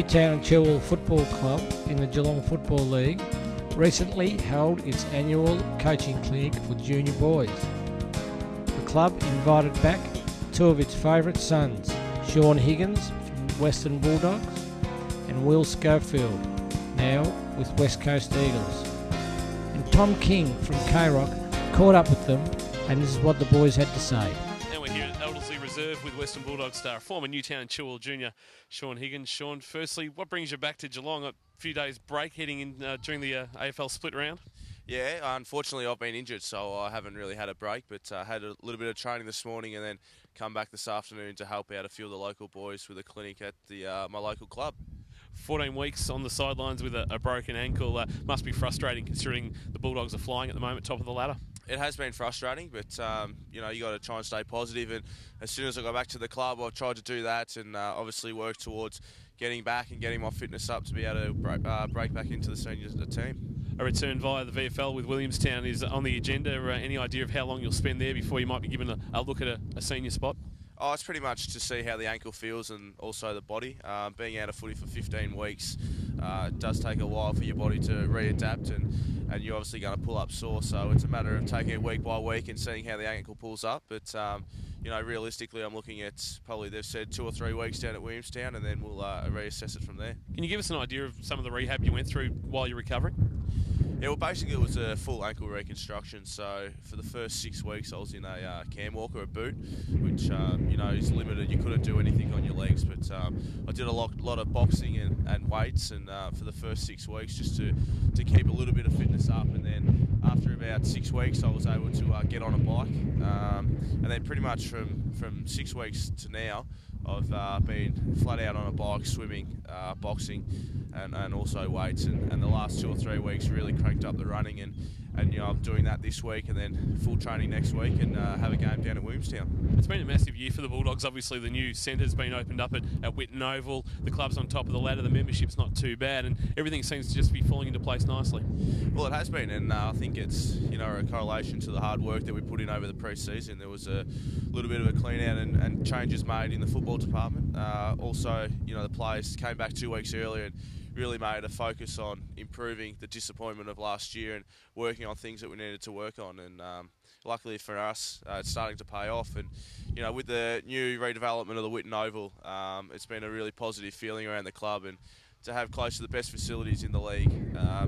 Newtown Chilwell Football Club in the Geelong Football League recently held its annual coaching clinic for junior boys. The club invited back two of its favourite sons, Shaun Higgins from Western Buldogs and Will Schofield, now with West Coast Eagles. And Tom King from K-Rock caught up with them, and this is what the boys had to say. Now we're here at Elderslie Reserve with Western Bulldogs star, former Newtown Chilwell junior, Shaun Higgins. Shaun, firstly, what brings you back to Geelong? A few days break heading in during the AFL split round? Yeah, unfortunately I've been injured, so I haven't really had a break, but I had a little bit of training this morning and then come back this afternoon to help out a few of the local boys with a clinic at my local club. 14 weeks on the sidelines with a broken ankle. Must be frustrating considering the Bulldogs are flying at the moment, top of the ladder. It has been frustrating, but you got to try and stay positive. And as soon as I got back to the club, I tried to do that and obviously work towards getting back and getting my fitness up to be able to break back into the seniors of the team. A return via the VFL with Williamstown is on the agenda. Any idea of how long you'll spend there before you might be given a look at a senior spot? Oh, it's pretty much to see how the ankle feels and also the body. Being out of footy for 15 weeks does take a while for your body to readapt, and you're obviously going to pull up sore. So it's a matter of taking it week by week and seeing how the ankle pulls up. But realistically, I'm looking at probably, they've said 2 or 3 weeks down at Williamstown, and then we'll reassess it from there. Can you give us an idea of some of the rehab you went through while you're recovering? Yeah, well, basically it was a full ankle reconstruction. So for the first 6 weeks, I was in a cam walker, a boot, which is limited. You couldn't do anything on your legs, but I did a lot of boxing and weights, and for the first 6 weeks, just to keep a little bit of fitness up. And then after about 6 weeks, I was able to get on a bike, and then pretty much from 6 weeks to now, I've been flat out on a bike, swimming, boxing, and also weights. And the last 2 or 3 weeks really cranked up the running, and I'm doing that this week, and then full training next week, and have a game down at Williamstown. It's been a massive year for the Bulldogs. Obviously, the new centre's been opened up at Whitten Oval. The club's on top of the ladder. The membership's not too bad, and everything seems to just be falling into place nicely. Well, it has been, and I think it's a correlation to the hard work that we put in over the pre-season. There was a little bit of a clean out and changes made in the football department. Also, the players came back 2 weeks earlier and really made a focus on improving the disappointment of last year and working on things that we needed to work on. And luckily for us, it's starting to pay off. And with the new redevelopment of the Whitten Oval, it's been a really positive feeling around the club, and to have close to the best facilities in the league,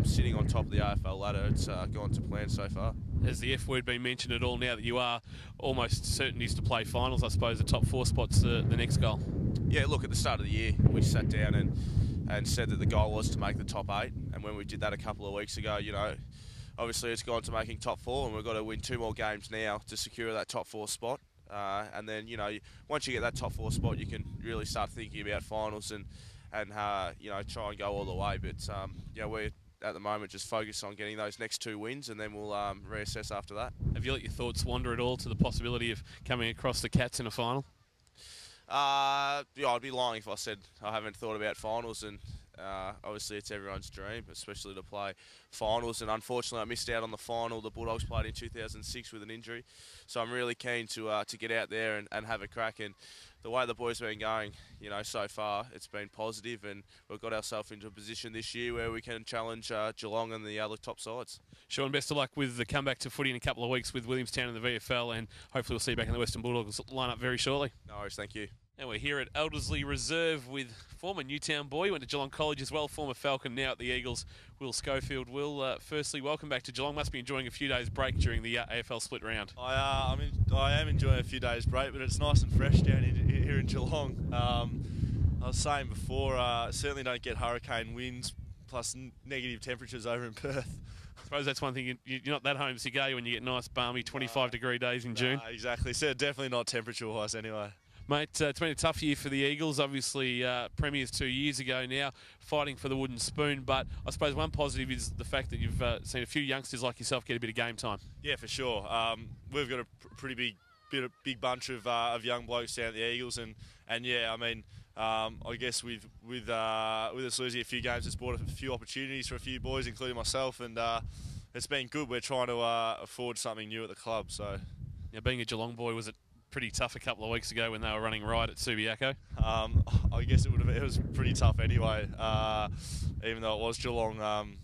sitting on top of the AFL ladder, it's gone to plan so far. Has the F word been mentioned at all now that you are almost certainties to play finals? I suppose the top 4 spots the next goal. Yeah, look, at the start of the year, we sat down and said that the goal was to make the top 8, and when we did that a couple of weeks ago, obviously it's gone to making top 4, and we've got to win 2 more games now to secure that top 4 spot. And then, once you get that top 4 spot, you can really start thinking about finals and try and go all the way. But we're at the moment just focused on getting those next 2 wins, and then we'll reassess after that. Have you let your thoughts wander at all to the possibility of coming across the Cats in a final? I'd be lying if I said I haven't thought about finals, and obviously it's everyone's dream, especially to play finals. And unfortunately, I missed out on the final the Bulldogs played in 2006 with an injury, so I'm really keen to get out there and have a crack. And the way the boys have been going, so far, it's been positive, and we've got ourselves into a position this year where we can challenge Geelong and the other top sides. Shaun, best of luck with the comeback to footy in a couple of weeks with Williamstown and the VFL, and hopefully we'll see you back in the Western Bulldogs lineup very shortly. No worries, thank you. And we're here at Elderslie Reserve with former Newtown boy, went to Geelong College as well, former Falcon, now at the Eagles, Will Schofield. Will, firstly, welcome back to Geelong. Must be enjoying a few days break during the AFL split round. I am enjoying a few days break, but it's nice and fresh down here in Geelong. I was saying before, certainly don't get hurricane winds plus negative temperatures over in Perth. I suppose that's one thing, you're not that homesick, are you, when you get nice, balmy 25-degree days in June? Exactly. So definitely not temperature-wise anyway. Mate, it's been a tough year for the Eagles. Obviously, premiers 2 years ago now, fighting for the wooden spoon. But I suppose one positive is the fact that you've seen a few youngsters like yourself get a bit of game time. Yeah, for sure. We've got a pretty big bunch of young blokes down at the Eagles, and yeah, I mean, I guess with us losing a few games, it's brought a few opportunities for a few boys, including myself, and it's been good. We're trying to afford something new at the club. So, being a Geelong boy, was it pretty tough a couple of weeks ago when they were running riot at Subiaco? I guess it was pretty tough anyway. Even though it was Geelong,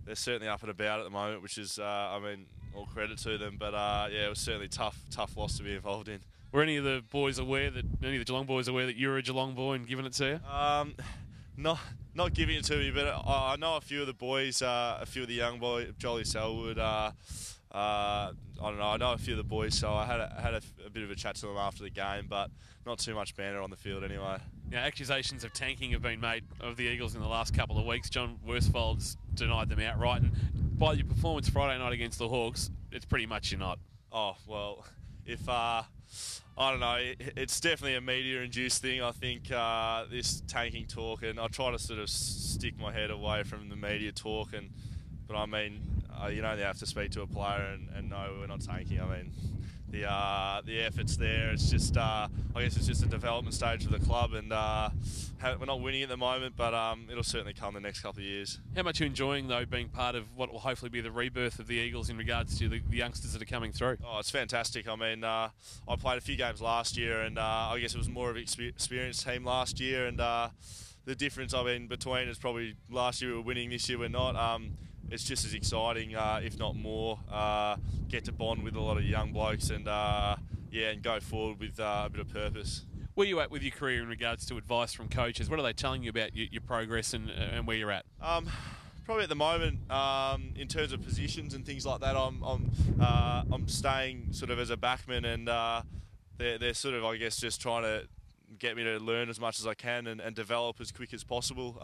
they're certainly up and about at the moment, which is, all credit to them. But yeah, it was certainly tough loss to be involved in. Were any of the boys aware that any of the Geelong boys aware that you're a Geelong boy and giving it to you? Not giving it to me, but I know a few of the boys, a few of the young boys, Jolly Selwood. I don't know. I know a few of the boys, so I had a bit of a chat to them after the game, but not too much banter on the field anyway. Now, accusations of tanking have been made of the Eagles in the last couple of weeks. John Worsfold's denied them outright, and by your performance Friday night against the Hawks, it's pretty much you're not. Oh well, if I don't know, it's definitely a media-induced thing. I think this tanking talk, and I try to sort of stick my head away from the media talk, but I mean, you only have to speak to a player and know we're not tanking. I mean, the effort's there. It's just, I guess it's just a development stage for the club, and we're not winning at the moment, but it'll certainly come the next couple of years. How much are you enjoying, though, being part of what will hopefully be the rebirth of the Eagles in regards to the youngsters that are coming through? Oh, it's fantastic. I mean, I played a few games last year, and I guess it was more of an experienced team last year, and the difference, I mean, between is probably last year we were winning, this year we're not. It's just as exciting, if not more. Get to bond with a lot of young blokes and and go forward with a bit of purpose. Where are you at with your career in regards to advice from coaches? What are they telling you about your progress and where you're at? Probably at the moment, in terms of positions and things like that, I'm staying sort of as a backman, and they're sort of, I guess, just trying to get me to learn as much as I can and develop as quick as possible.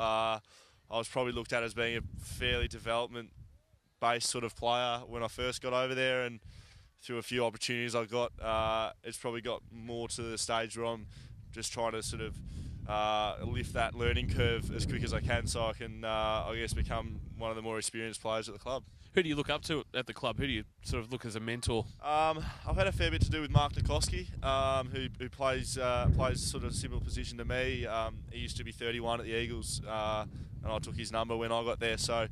I was probably looked at as being a fairly development-based sort of player when I first got over there, and through a few opportunities I got, it's probably got more to the stage where I'm just trying to sort of lift that learning curve as quick as I can, so I can, I guess, become one of the more experienced players at the club. Who do you look up to at the club? Who do you sort of look as a mentor? I've had a fair bit to do with Mark Nikoski, who plays sort of a similar position to me. He used to be 31 at the Eagles, and I took his number when I got there. So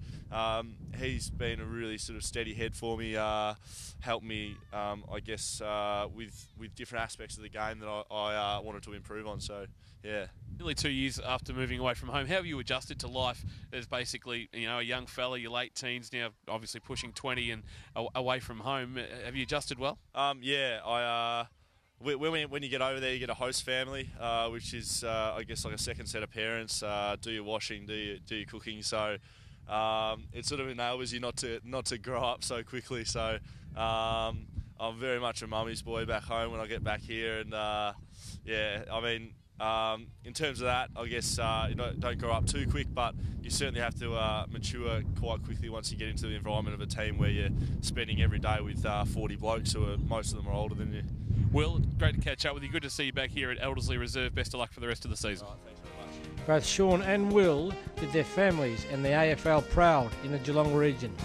he's been a really sort of steady head for me, helped me, I guess, with different aspects of the game that I wanted to improve on. So yeah. Nearly 2 years after moving away from home, how have you adjusted to life as basically, a young fella, your late teens, now obviously pushing 20 and away from home? Have you adjusted well? Yeah, when you get over there, you get a host family, which is, I guess, like a second set of parents. Do your washing, do your cooking. So it sort of enables you not to grow up so quickly. So I'm very much a mummy's boy back home when I get back here, and yeah, I mean. In terms of that, I guess don't grow up too quick, but you certainly have to mature quite quickly once you get into the environment of a team where you're spending every day with 40 blokes most of them are older than you. Will, great to catch up with you. Good to see you back here at Elderslie Reserve. Best of luck for the rest of the season. Thanks very much. Both Shaun and Will did their families and the AFL proud in the Geelong region.